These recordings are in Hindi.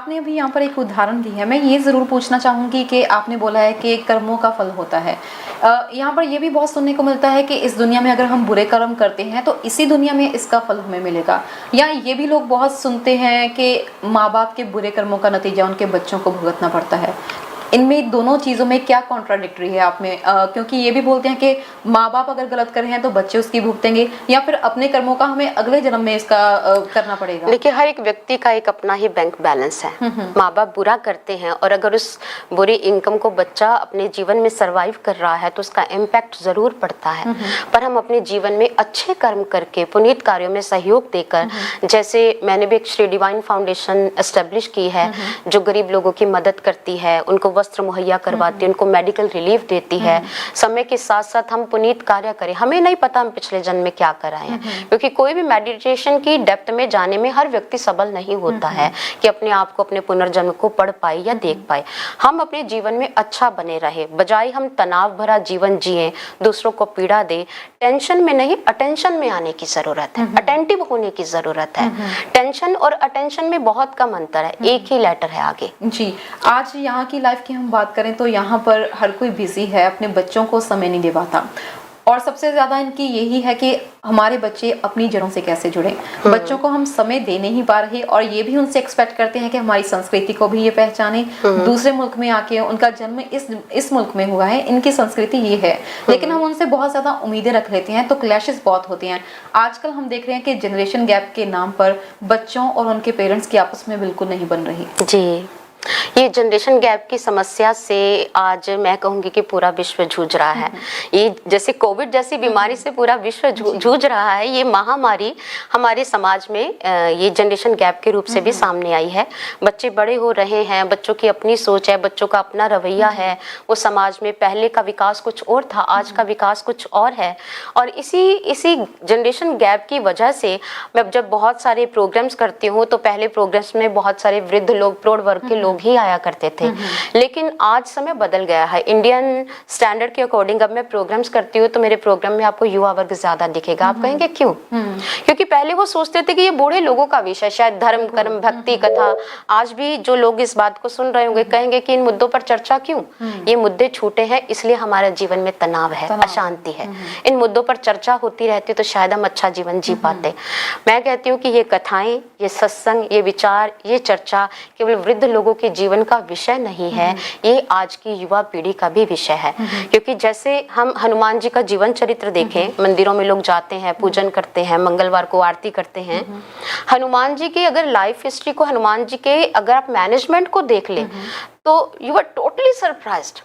आपने अभी यहाँ पर एक उदाहरण दी है, मैं ये ज़रूर पूछना चाहूँगी कि आपने बोला है कि कर्मों का फल होता है। यहाँ पर ये भी बहुत सुनने को मिलता है कि इस दुनिया में अगर हम बुरे कर्म करते हैं तो इसी दुनिया में इसका फल हमें मिलेगा, या ये भी लोग बहुत सुनते हैं कि माँ बाप के बुरे कर्मों का नतीजा उनके बच्चों को भुगतना पड़ता है। इनमें दोनों चीज़ों में क्या कॉन्ट्राडिक्टरी है आप में? क्योंकि ये भी बोलते हैं कि माँ बाप अगर गलत कर रहे हैं तो बच्चे उसकी भुगतेंगे, या फिर अपने कर्मों का हमें अगले जन्म में इसका करना पड़ेगा। देखिए, हर एक व्यक्ति का एक अपना ही बैंक बैलेंस है। माँ बाप बुरा करते हैं और अगर उस बुरी इनकम को बच्चा अपने जीवन में सरवाइव कर रहा है तो उसका इम्पैक्ट जरूर पड़ता है। पर हम अपने जीवन में अच्छे कर्म करके, पुनीत कार्यों में सहयोग देकर, जैसे मैंने भी एक श्री डिवाइन फाउंडेशन एस्टेब्लिश की है जो गरीब लोगों की मदद करती है, उनको वस्त्र मुहैया करवाती है, उनको मेडिकल रिलीफ देती है। समय के साथ साथ हम पुनीत कार्य करें, हमें नहीं पता हम पिछले जन्म में क्या कर रहे हैं, क्योंकि कोई भी मेडिटेशन की डेप्थ में जाने में हर व्यक्ति सबल नहीं होता है कि अपने आप को, अपने पुनर्जन्म को पढ़ पाए या देख पाए। हम अपने जीवन में अच्छा बने रहे, बजाय हम तनाव भरा जीवन जिए, दूसरों को पीड़ा दे। टेंशन में नहीं, अटेंशन में आने की जरूरत है, अटेंटिव होने की जरूरत है। टेंशन और अटेंशन में बहुत कम अंतर है, एक ही लेटर है आगे। जी, आज यहाँ की लाइफ की हम बात करें तो यहाँ पर हर कोई बिजी है, अपने बच्चों को समय नहीं दे पाता, और सबसे ज्यादा इनकी यही है कि हमारे बच्चे अपनी जड़ों से कैसे जुड़े। बच्चों को हम समय दे नहीं पा रहे, और ये भी उनसे एक्सपेक्ट करते हैं कि हमारी संस्कृति को भी ये पहचाने। दूसरे मुल्क में आके, उनका जन्म इस मुल्क में हुआ है, इनकी संस्कृति ये है, लेकिन हम उनसे बहुत ज्यादा उम्मीदें रख लेते हैं, तो क्लैशेस बहुत होते हैं। आजकल हम देख रहे हैं कि जनरेशन गैप के नाम पर बच्चों और उनके पेरेंट्स की आपस में बिल्कुल नहीं बन रही। जी, ये जनरेशन गैप की समस्या से आज मैं कहूंगी कि पूरा विश्व जूझ रहा है। ये जैसे कोविड जैसी बीमारी से पूरा विश्व जूझ रहा है, ये महामारी हमारे समाज में ये जनरेशन गैप के रूप से भी सामने आई है। बच्चे बड़े हो रहे हैं, बच्चों की अपनी सोच है, बच्चों का अपना रवैया है। वो समाज में पहले का विकास कुछ और था, आज का विकास कुछ और है। और इसी जनरेशन गैप की वजह से मैं जब बहुत सारे प्रोग्राम्स करती हूँ तो पहले प्रोग्राम्स में बहुत सारे वृद्ध लोग, प्रौढ़ वर्ग के लोग ही आया करते थे, लेकिन आज समय बदल गया है। इंडियन स्टैंडर्ड के अकॉर्डिंग अब मैं प्रोग्राम्स करती हूँ तो मेरे प्रोग्राम में आपको युवा वर्ग ज्यादा दिखेगा। आप कहेंगे क्यों? क्योंकि पहले वो सोचते थे कि ये बूढ़े लोगों का विषय, शायद धर्म, कर्म, भक्ति, कथा। आज भी जो लोग इस बात को सुन रहे होंगे कहेंगे कि इन मुद्दों पर चर्चा क्यों? ये मुद्दे छूटे हैं, इसलिए हमारे जीवन में तनाव है, अशांति है। इन मुद्दों पर चर्चा होती रहती तो शायद हम अच्छा जीवन जी पाते। मैं कहती हूँ कि ये कथाएं, ये सत्संग, ये विचार, ये चर्चा केवल वृद्ध लोगों के जीवन का विषय नहीं है, ये आज की युवा पीढ़ी का भी विषय है। क्योंकि जैसे हम हनुमान जी का जीवन चरित्र देखें, मंदिरों में लोग जाते हैं, पूजन करते हैं, मंगलवार को आरती करते हैं। हनुमान जी की अगर लाइफ हिस्ट्री को, हनुमान जी के अगर आप मैनेजमेंट को देख लें तो यू आर टोटली सरप्राइज्ड।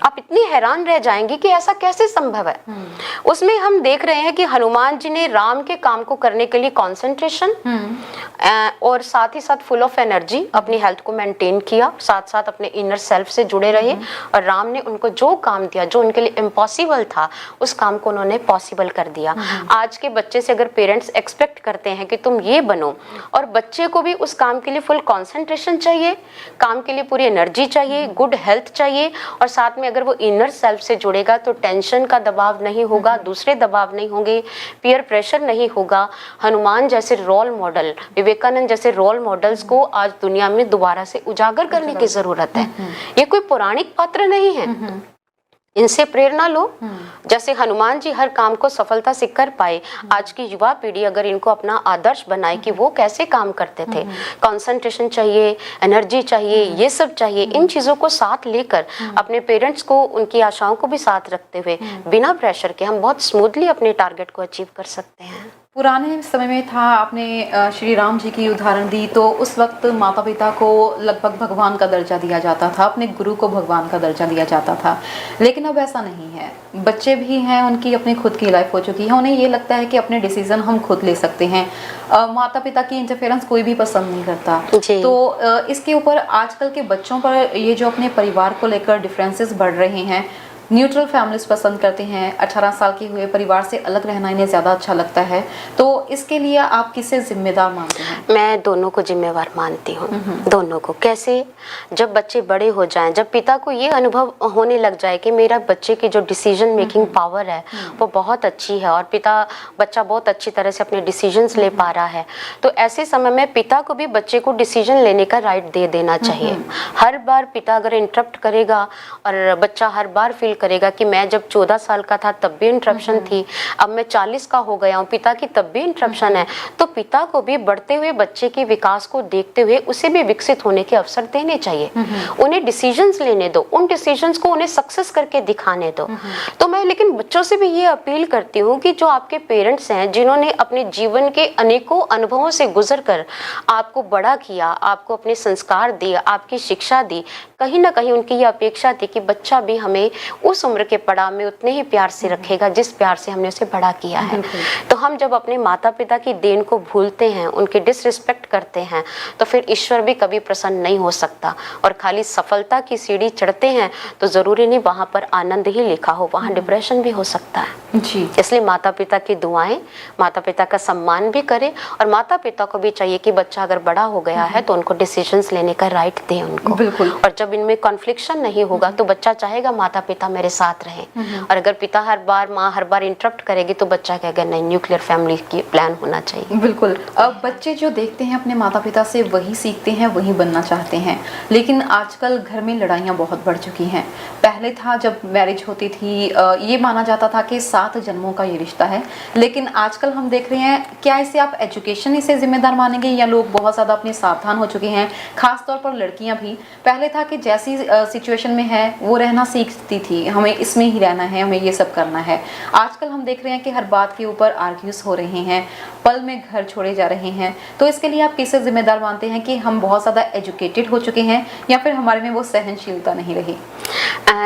आप इतनी हैरान रह जाएंगे कि ऐसा कैसे संभव है। उसमें हम देख रहे हैं कि हनुमान जी ने राम के काम को करने के लिए कंसंट्रेशन और साथ ही साथ फुल ऑफ एनर्जी, अपनी हेल्थ को मेंटेन किया, साथ साथ अपने इनर सेल्फ से जुड़े रहे, और राम ने उनको जो काम दिया, जो उनके लिए इम्पॉसिबल था, उस काम को उन्होंने पॉसिबल कर दिया। आज के बच्चे से अगर पेरेंट्स एक्सपेक्ट करते हैं कि तुम ये बनो, और बच्चे को भी उस काम के लिए फुल कंसंट्रेशन चाहिए, काम के लिए पूरी एनर्जी चाहिए, गुड हेल्थ चाहिए, और साथ में अगर वो इनर सेल्फ से जुड़ेगा तो टेंशन का दबाव नहीं होगा, दूसरे दबाव नहीं होंगे, पीयर प्रेशर नहीं होगा। हनुमान जैसे रोल मॉडल, विवेकानंद जैसे रोल मॉडल्स को आज दुनिया में दोबारा से उजागर करने की जरूरत है। ये कोई पौराणिक पात्र नहीं है, इनसे प्रेरणा लो। जैसे हनुमान जी हर काम को सफलता से कर पाए, आज की युवा पीढ़ी अगर इनको अपना आदर्श बनाए कि वो कैसे काम करते थे, कंसंट्रेशन चाहिए, एनर्जी चाहिए, ये सब चाहिए, इन चीज़ों को साथ लेकर अपने पेरेंट्स को, उनकी आशाओं को भी साथ रखते हुए, बिना प्रेशर के हम बहुत स्मूथली अपने टारगेट को अचीव कर सकते हैं। पुराने समय में था, आपने श्री राम जी की उदाहरण दी, तो उस वक्त माता पिता को लगभग भगवान का दर्जा दिया जाता था, अपने गुरु को भगवान का दर्जा दिया जाता था। लेकिन अब ऐसा नहीं है। बच्चे भी हैं, उनकी अपनी खुद की लाइफ हो चुकी है, उन्हें ये लगता है कि अपने डिसीजन हम खुद ले सकते हैं। माता पिता की इंटरफेरेंस कोई भी पसंद नहीं करता। तो इसके ऊपर आजकल के बच्चों पर ये जो अपने परिवार को लेकर डिफरेंसेस बढ़ रहे हैं, न्यूट्रल फैमिलीज पसंद करते हैं, 18 साल के हुए परिवार से अलग रहना इन्हें ज़्यादा अच्छा लगता है। तो इसके लिए आप किसे जिम्मेदार मानते हैं? मैं दोनों को जिम्मेवार मानती हूँ। दोनों को कैसे? जब बच्चे बड़े हो जाएं, जब पिता को ये अनुभव होने लग जाए कि मेरा बच्चे की जो डिसीजन मेकिंग पावर है वो बहुत अच्छी है और बच्चा बहुत अच्छी तरह से अपने डिसीजंस ले पा रहा है, तो ऐसे समय में पिता को भी बच्चे को डिसीजन लेने का राइट दे देना चाहिए। हर बार पिता अगर इंटरप्ट करेगा और बच्चा हर बार फील करेगा कि मैं जब 14 साल का था तब भी इंटरप्शन थी, अब मैं 40 का हो गया हूँ, पिता की तब भी इंटरप्शन है, तो पिता को भी बढ़ते हुए बच्चे के विकास को देखते हुए उसे भी विकसित होने के अवसर देने चाहिए। उन्हें डिसीजंस लेने दो, उन डिसीजंस को उन्हें सक्सेस करके दिखाने दो। तो मैं लेकिन बच्चों से भी ये अपील करती हूँ कि जो आपके पेरेंट्स हैं, जिन्होंने अपने जीवन के अनेकों अनुभवों से गुजर कर आपको बड़ा किया, आपको अपने संस्कार दिए, आपकी शिक्षा दी, कहीं ना कहीं उनकी ये अपेक्षा थी कि बच्चा भी हमें उस उम्र के पड़ाव में उतने ही प्यार से रखेगा जिस प्यार से हमने उसे बड़ा किया है। तो हम जब अपने माता पिता की देन को भूलते हैं, उनकी डिसरिस्पेक्ट करते हैं, तो फिर ईश्वर भी कभी प्रसन्न नहीं हो सकता। और खाली सफलता की सीढ़ी चढ़ते हैं तो जरूरी नहीं वहाँ पर आनंद ही लिखा हो, वहाँ डिप्रेशन भी हो सकता है जी। इसलिए माता पिता की दुआएं, माता पिता का सम्मान भी करें और माता पिता को भी चाहिए कि बच्चा अगर बड़ा हो गया है तो उनको डिसीजंस लेने का राइट दें उनको। बिल्कुल। और जब इनमें कॉन्फ्लिक्शन नहीं होगा तो बच्चा चाहेगा माता पिता मेरे साथ रहें। और अगर पिता हर बार, माँ हर बार इंटरप्ट करेगी तो बच्चा कहेगा नहीं, न्यूक्लियर फैमिली की प्लान होना चाहिए। बिल्कुल। अब बच्चे जो देखते हैं अपने माता पिता से वही सीखते हैं, वही बनना चाहते हैं, लेकिन आजकल घर में लड़ाइयाँ बहुत बढ़ चुकी हैं। पहले था जब मैरिज होती थी ये माना जाता था कि 7 जन्मों का ये रिश्ता है, लेकिन आजकल हम देख रहे हैं, क्या इसे आप एजुकेशन इसे जिम्मेदार मानेंगे या लोग बहुत ज़्यादा अपने सावधान हो चुके हैं, खास तौर पर लड़कियां भी? पहले था कि जैसी सिचुएशन में है वो रहना सीखती थी, हमें इसमें ही रहना है, हमें ये सब करना है। आजकल हम देख रहे हैं कि हर बात के ऊपर आर्ग्यूज हो रहे हैं, पल में घर छोड़े जा रहे हैं। तो इसके लिए आप किसे जिम्मेदार मानते हैं कि हम बहुत ज़्यादा एजुकेटेड हो चुके हैं या फिर हमारे में वो सहनशीलता नहीं रही?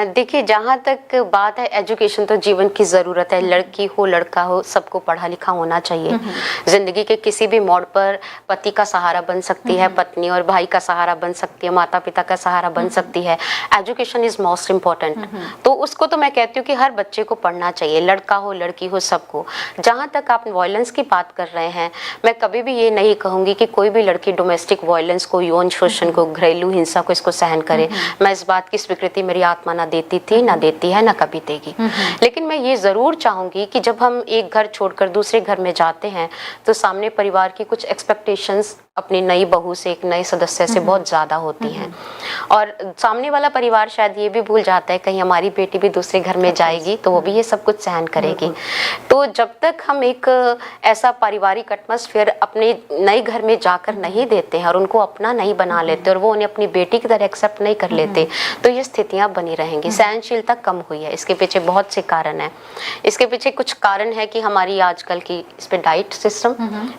देखिए, जहाँ तक बात है एजुकेशन तो जीवन की ज़रूरत है, लड़की हो लड़का हो सबको पढ़ा लिखा होना चाहिए। जिंदगी के किसी भी मोड़ पर पति का सहारा बन सकती है पत्नी, और भाई का सहारा बन सकती है, माता पिता का सहारा बन सकती है। Education is most important. तो उसको तो मैं कहती हूँ कि हर बच्चे को पढ़ना चाहिए, लड़का हो लड़की हो सबको। जहाँ तक आप वायलेंस की बात कर रहे हैं, मैं कभी भी ये नहीं कहूँगी कि कोई भी लड़की डोमेस्टिक वायलेंस को, यौन शोषण को, घरेलू हिंसा को इसको सहन करे। मैं इस बात की स्वीकृति मेरी आत्मा ना देती थी, ना देती है, ना कभी देगी। लेकिन मैं ये जरूर चाहूंगी कि जब हम एक घर छोड़कर दूसरे घर में जाते हैं तो सामने परिवार की कुछ एक्सपेक्टेशंस अपनी नई बहू से, एक नए सदस्य से बहुत ज्यादा होती हैं, और सामने वाला परिवार शायद ये भी भूल जाता है कहीं हमारी बेटी भी दूसरे घर में जाएगी तो वो भी ये सब कुछ सहन करेगी। तो जब तक हम एक ऐसा पारिवारिक एटमॉस्फेयर अपने नए घर में जाकर नहीं देते हैं और उनको अपना नहीं बना लेते और वो उन्हें अपनी बेटी की तरह एक्सेप्ट नहीं कर लेते, तो ये स्थितियां बनी रहेंगी। सहनशीलता कम हुई है, इसके पीछे बहुत से कारण है। इसके पीछे कुछ कारण है कि हमारी आजकल की इस पे डाइट सिस्टम,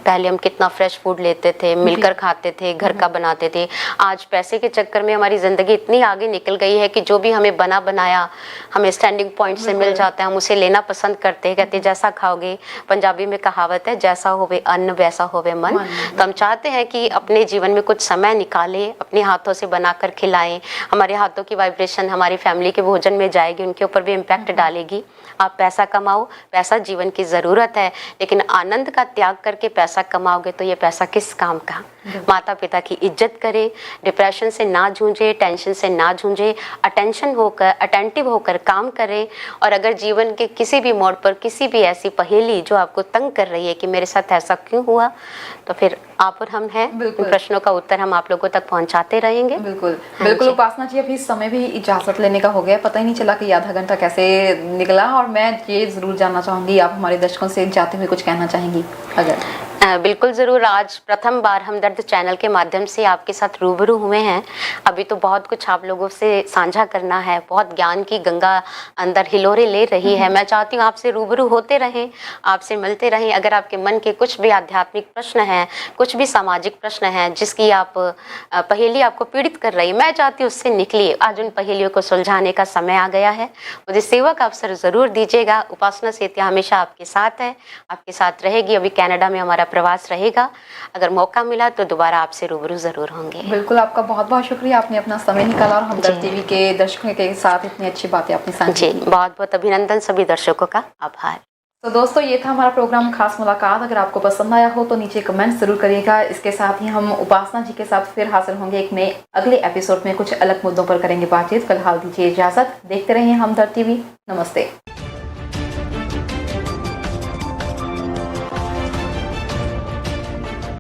पहले हम कितना फ्रेश फूड लेते थे, मिलकर खाते थे, घर का बनाते थे। आज पैसे के चक्कर में हमारी जिंदगी इतनी आगे निकल गई है कि जो भी हमें बना बनाया हमें स्टैंडिंग पॉइंट से मिल जाता है, हम उसे लेना पसंद करते हैं। कहते हैं जैसा खाओगे, पंजाबी में कहावत है, जैसा होवे अन्न वैसा होवे मन। तो हम चाहते हैं कि अपने जीवन में कुछ समय निकालें, अपने हाथों से बनाकर खिलाएं। हमारे हाथों की वाइब्रेशन हमारी फैमिली के भोजन में जाएगी, उनके ऊपर भी इम्पैक्ट डालेगी। आप पैसा कमाओ, पैसा जीवन की ज़रूरत है, लेकिन आनंद का त्याग करके पैसा कमाओगे तो ये पैसा किस काम का? माता पिता की इज्जत करें, डिप्रेशन से ना जूझे, टेंशन से ना जूझे, अटेंटिव होकर काम करें। और अगर जीवन के किसी भी मोड़ पर किसी भी ऐसी पहेली जो आपको तंग कर रही है कि मेरे साथ ऐसा क्यों हुआ, तो फिर आप और हम हैं, इन प्रश्नों का उत्तर हम आप लोगों तक पहुंचाते रहेंगे। बिल्कुल बिल्कुल। उपासना जी, अभी समय भी इजाजत लेने का हो गया, पता ही नहीं चला कि आधा घंटा कैसे निकला। और मैं ये जरूर जानना चाहूंगी, आप हमारे दर्शकों से जाते हुए कुछ कहना चाहेंगी अगर? बिल्कुल ज़रूर। आज प्रथम बार हमदर्द चैनल के माध्यम से आपके साथ रूबरू हुए हैं। अभी तो बहुत कुछ आप लोगों से साझा करना है, बहुत ज्ञान की गंगा अंदर हिलोरे ले रही है। मैं चाहती हूँ आपसे रूबरू होते रहें, आपसे मिलते रहें। अगर आपके मन के कुछ भी आध्यात्मिक प्रश्न हैं, कुछ भी सामाजिक प्रश्न हैं जिसकी आप पहेली आपको पीड़ित कर रही है, मैं चाहती हूँ उससे निकलिए। आज उन पहेलियों को सुलझाने का समय आ गया है। मुझे सेवा का अवसर ज़रूर दीजिएगा। उपासना सेतिया हमेशा आपके साथ है, आपके साथ रहेगी। अभी कनाडा में हमारा प्रवास रहेगा, अगर मौका मिला तो दोबारा आपसे रूबरू जरूर होंगे। बिल्कुल, आपका बहुत बहुत शुक्रिया, आपने अपना समय निकाला और हमदर्द टीवी के दर्शकों के साथ इतनी अच्छी बातें आपने साझी की। बहुत बहुत अभिनंदन, सभी दर्शकों का आभार। तो दोस्तों ये था हमारा प्रोग्राम खास मुलाकात। अगर आपको पसंद आया हो तो नीचे कमेंट जरूर करिएगा। इसके साथ ही हम उपासना जी के साथ फिर हाजिर होंगे एक नए अगले एपिसोड में, कुछ अलग मुद्दों पर करेंगे बातचीत। फिलहाल दीजिए इजाजत, देखते रहिए हमदर्द टीवी। नमस्ते।